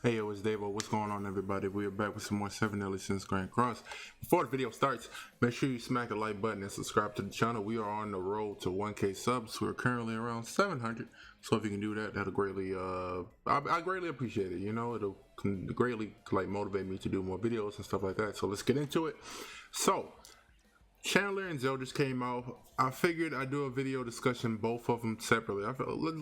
Hey, yo, it's Davo. What's going on, everybody? We are back with some more 7 Deadly Sins Grand Cross. Before the video starts, make sure you smack the like button and subscribe to the channel. We are on the road to 1K subs. We're currently around 700. So if you can do that, that'll greatly, I greatly appreciate it. You know, it'll greatly motivate me to do more videos and stuff like that. So let's get into it. So, Chandler and Zell just came out. I figured I'd do a video discussing both of them separately.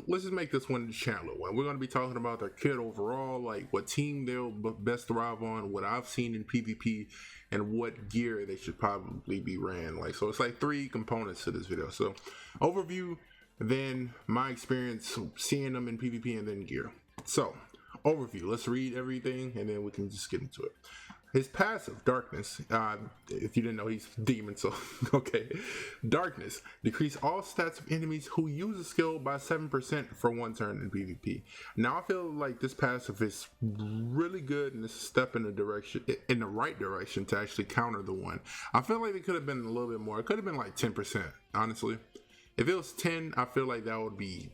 Let's just make this one the Chandler one. We're going to be talking about their kit overall, like what team they'll best thrive on, what I've seen in PvP, and what gear they should probably be ran. So it's like 3 components to this video. So overview, then my experience seeing them in PvP, and then gear. So overview, let's read everything and then we can just get into it. His passive, Darkness, if you didn't know, he's demon, so okay. Darkness, decrease all stats of enemies who use a skill by 7% for 1 turn in PvP. Now I feel like this passive is really good and it's a step in the right direction to actually counter the one. I feel like it could have been a little bit more. It could have been like 10%, honestly. If it was 10, I feel like that would be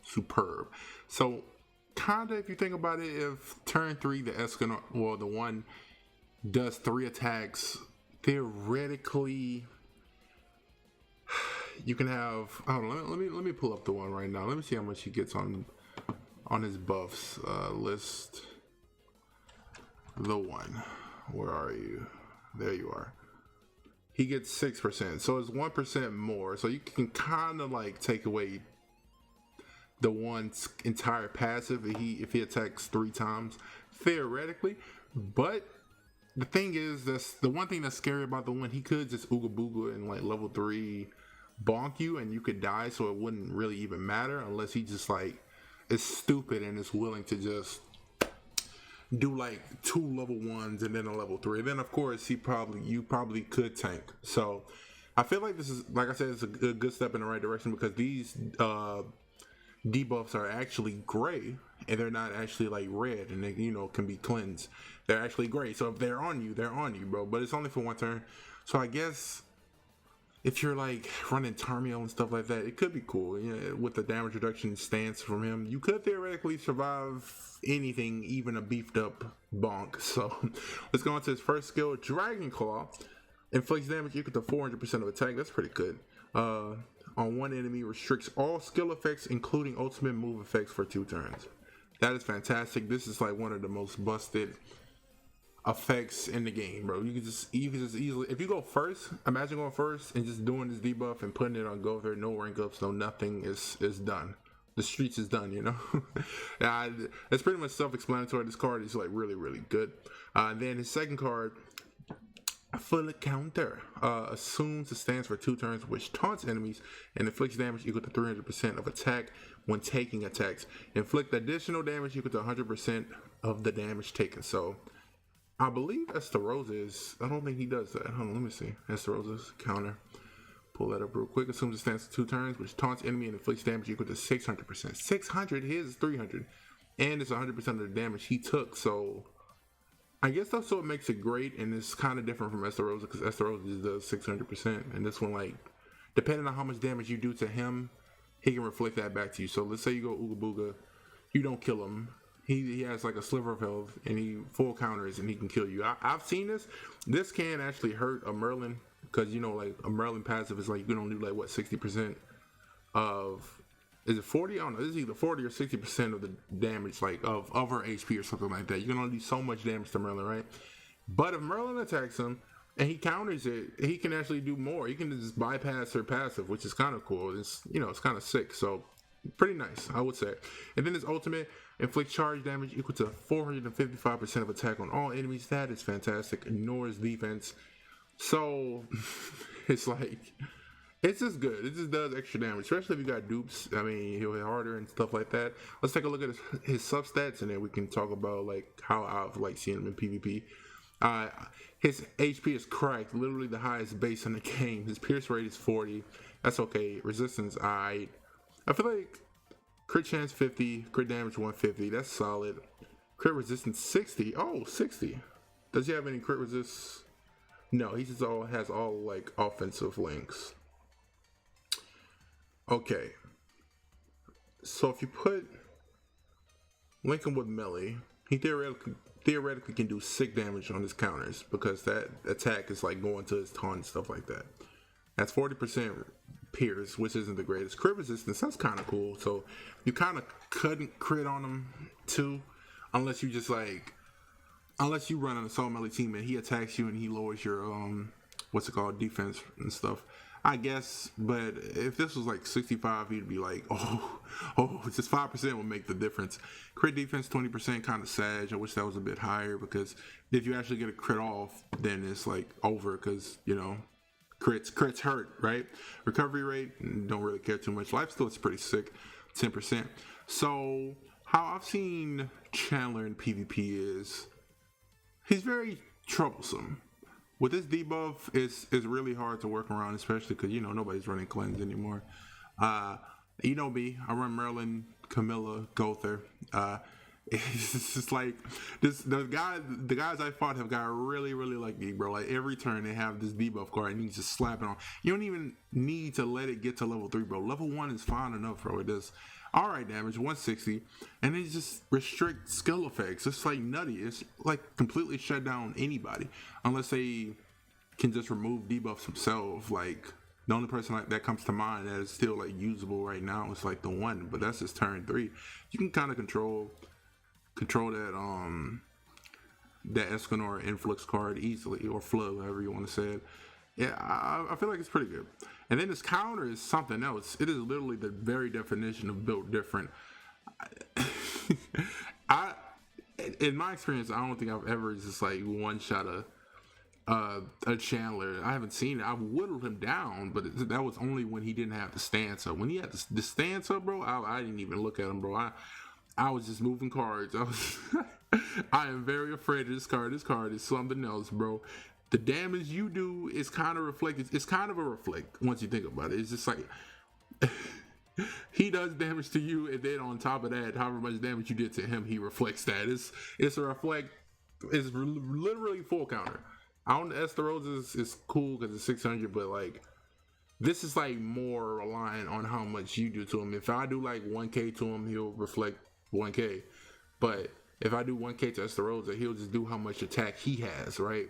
superb. So kinda, if you think about it, if turn 3 the Escanor, well, the one does 3 attacks, theoretically you can have, hold on, let me pull up the one right now. Let me see how much he gets on his buffs list. The one, where are you? There you are. He gets 6%, so it's 1% more, so you can kind of like take away the one's entire passive if he attacks 3 times theoretically. But the thing is, that's the one thing that's scary about the one. He could just ooga booga and like level 3 bonk you and you could die, so it wouldn't really even matter unless he just like is stupid and is willing to just do like 2 level 1s and then a level 3. Then of course you probably could tank. So I feel like this is, like I said, it's a good step in the right direction, because these debuffs are actually gray and they're not actually like red, and they, you know, can be cleansed. They're actually gray, so if they're on you, bro. But it's only for 1 turn, so I guess if you're like running Tarmiel and stuff like that, it could be cool. You know, with the damage reduction stance from him, you could theoretically survive anything, even a beefed up bonk. So let's go on to his first skill, Dragon Claw. Inflicts damage equal to 400% of attack. That's pretty good. On one enemy, restricts all skill effects, including ultimate move effects, for 2 turns. That is fantastic. This is like one of the most busted effects in the game, bro. You can just easily, if you go first, imagine going first and just doing this debuff and putting it on Gother, no rank ups, no nothing, is done. The streets is done, you know. It's pretty much self-explanatory. This card is like really good. Then his second card, Full Counter, assumes it stands for 2 turns, which taunts enemies and inflicts damage equal to 300% of attack when taking attacks. Inflict additional damage equal to 100% of the damage taken. So I believe Esterosa's, I don't think he does that. Hold on, let me see. Esterosa's counter. Pull that up real quick. Assumes it stands for 2 turns, which taunts enemy and inflicts damage equal to 600%. 600, his is 300. And it's 100% of the damage he took, so I guess that's what makes it great, and it's kind of different from Esterosa, because Esterosa just does 600%, and this one, like, depending on how much damage you do to him, he can reflect that back to you. So let's say you go Ooga Booga, you don't kill him, he has like a sliver of health, and he full counters, and he can kill you. I've seen this can actually hurt a Merlin, because, you know, like, a Merlin passive is like, you don't do like, what, 60% of, is it 40? I don't know. This is either 40 or 60% of the damage, like of her HP or something like that. You can only do so much damage to Merlin, right? But if Merlin attacks him and he counters it, he can actually do more. He can just bypass her passive, which is kind of cool. It's, you know, it's kind of sick. So pretty nice, I would say. And then his ultimate, inflicts charge damage equal to 455% of attack on all enemies. That is fantastic. Ignores defense. So it's like, it's just good. It just does extra damage, especially if you got dupes. I mean, he'll hit harder and stuff like that. Let's take a look at his substats, and then we can talk about like how I've like seen him in PvP. His HP is cracked, literally the highest base in the game. His pierce rate is 40. That's okay. Resistance, I feel like crit chance 50, crit damage 150. That's solid. Crit resistance 60. Oh, 60. Does he have any crit resist? No, he just has all like offensive links. Okay, so if you link him with melee, he theoretically can do sick damage on his counters because that attack is like going to his taunt and stuff like that. That's 40% pierce, which isn't the greatest. Crit resistance, that's kind of cool. So you kind of couldn't crit on him too, unless you just like, unless you run an assault melee team and he attacks you and he lowers your defense and stuff, I guess. But if this was like 65, he'd be like, it's just 5% would make the difference. Crit defense 20%, kind of sad. I wish that was a bit higher, because if you actually get a crit off, then it's like over, because crits hurt, right? Recovery rate, don't really care too much. Life steal is pretty sick, 10%. So how I've seen Chandler in PvP is he's very troublesome. With this debuff, it's really hard to work around, especially because nobody's running cleanse anymore. Me, I run Merlin, Camilla, Gother. It's just like this. The guys I fought have got really, really lucky, bro. Like every turn they have this debuff card and you just slap it on. You don't even need to let it get to level 3, bro. Level 1 is fine enough, bro. It does alright damage, 160, and they just restrict skill effects. It's like nutty. It's like completely shut down anybody unless they can just remove debuffs themselves. Like the only person that comes to mind that is still like usable right now is like the one, but that's his turn 3. You can kind of control that Escanor influx card easily, or flow, however you want to say it. Yeah, I feel like it's pretty good. And then this counter is something else. It is literally the very definition of built different. In my experience, I don't think I've ever just like one shot a Chandler. I haven't seen it. I whittled him down, but that was only when he didn't have the stance up. When he had the stance up, bro, I didn't even look at him, bro. I was just moving cards. I am very afraid of this card. This card is something else, bro. The damage you do is kind of reflected. It's kind of a reflect once you think about it. It's just like he does damage to you, and then on top of that, however much damage you did to him, he reflects that. It's a reflect. It's literally full counter. I don't. Esteros is cool because it's 600, but like this is like more reliant on how much you do to him. If I do like 1k to him, he'll reflect 1k. But if I do 1k to Esteros, he'll just do how much attack he has, right?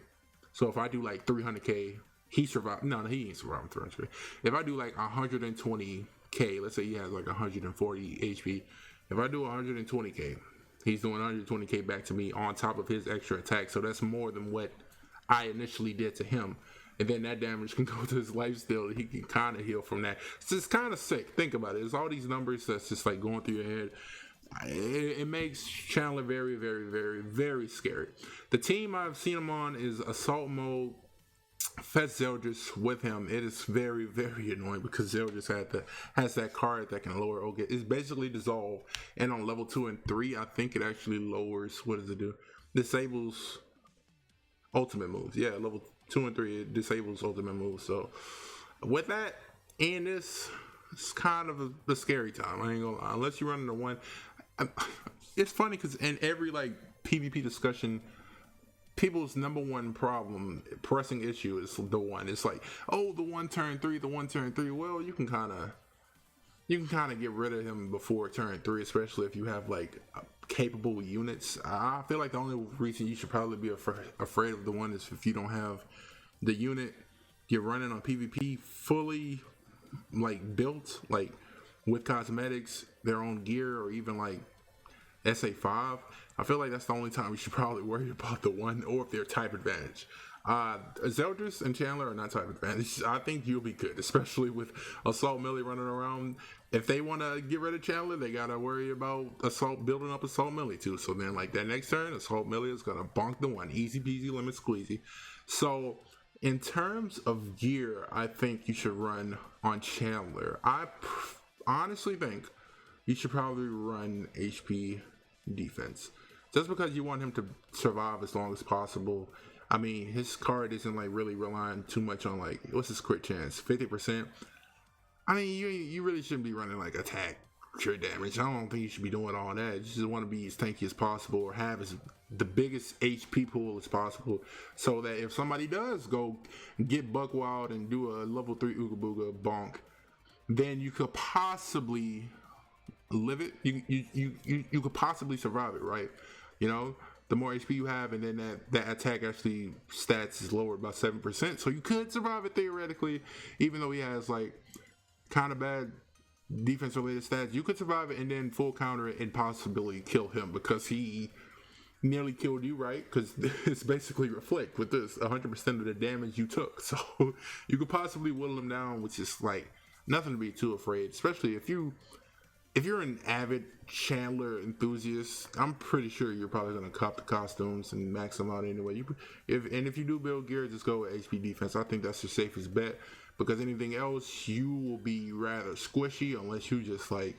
So if I do like 300k, he survived. No, he ain't surviving 300k. If I do like 120k, let's say he has like 140 HP. If I do 120k, he's doing 120k back to me on top of his extra attack. So that's more than what I initially did to him. And then that damage can go to his life steal. He can kind of heal from that. It's just kind of sick. Think about it. It's all these numbers that's just like going through your head. It makes Chandler very, very, very, very scary. The team I've seen him on is Assault Mode, Fetch Zeldris with him. It is very, very annoying because Zeldris has that card that can lower Oga. It's basically dissolve. And on level 2 and 3, I think it actually lowers, what does it do? Disables ultimate moves. Yeah, level 2 and 3, it disables ultimate moves. So with that, and this, it's kind of a scary time. I ain't gonna lie. Unless you run into one. It's funny because in every like PvP discussion, people's number one problem, pressing issue is the one. It's like, oh, the one turn 3. Well, you can kind of get rid of him before turn 3, especially if you have like capable units. I feel like the only reason you should probably be afraid of the one is if you don't have the unit you're running on PvP fully like built, like with cosmetics, their own gear, or even like SA5. I feel like that's the only time you should probably worry about the one, or if they're type advantage. Zeldris and Chandler are not type advantage. I think you'll be good, especially with Assault Melee running around. If they want to get rid of Chandler, they gotta worry about building up Assault Melee too. So then, like that next turn, Assault Melee is gonna bonk the one, easy peasy, lemon squeezy. So in terms of gear, I think you should run on Chandler. I honestly think you should probably run HP defense, just because you want him to survive as long as possible. I mean, his card isn't like really relying too much on like, what's his crit chance? 50%. I mean, you really shouldn't be running like attack, crit damage. I don't think you should be doing all that. You just want to be as tanky as possible, or have the biggest HP pool as possible, so that if somebody does go get buck wild and do a level 3 Ooga Booga bonk, then you could possibly live it. You could possibly survive it, right? You know, the more HP you have, and then that attack actually stats is lowered by 7%. So you could survive it theoretically, even though he has like kind of bad defense related stats. You could survive it and then full counter it and possibly kill him because he nearly killed you, right? Because it's basically reflect with this 100% of the damage you took. So you could possibly whittle him down, which is like nothing to be too afraid, especially if you're an avid Chandler enthusiast. I'm pretty sure you're probably gonna cop the costumes and max them out anyway. If you do build gear, just go with HP defense. I think that's your safest bet, because anything else you will be rather squishy unless you just like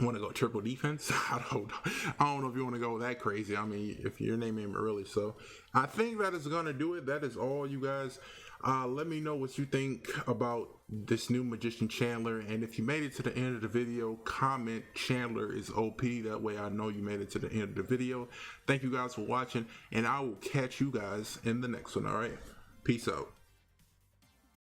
want to go triple defense. I don't know if you want to go that crazy. I mean, if your name ain't early. So I think that is gonna do it. That is all, you guys. Let me know what you think about this new Magician Chandler, and if you made it to the end of the video, comment Chandler is OP. That way I know you made it to the end of the video. Thank you guys for watching, and I will catch you guys in the next one. All right, peace out.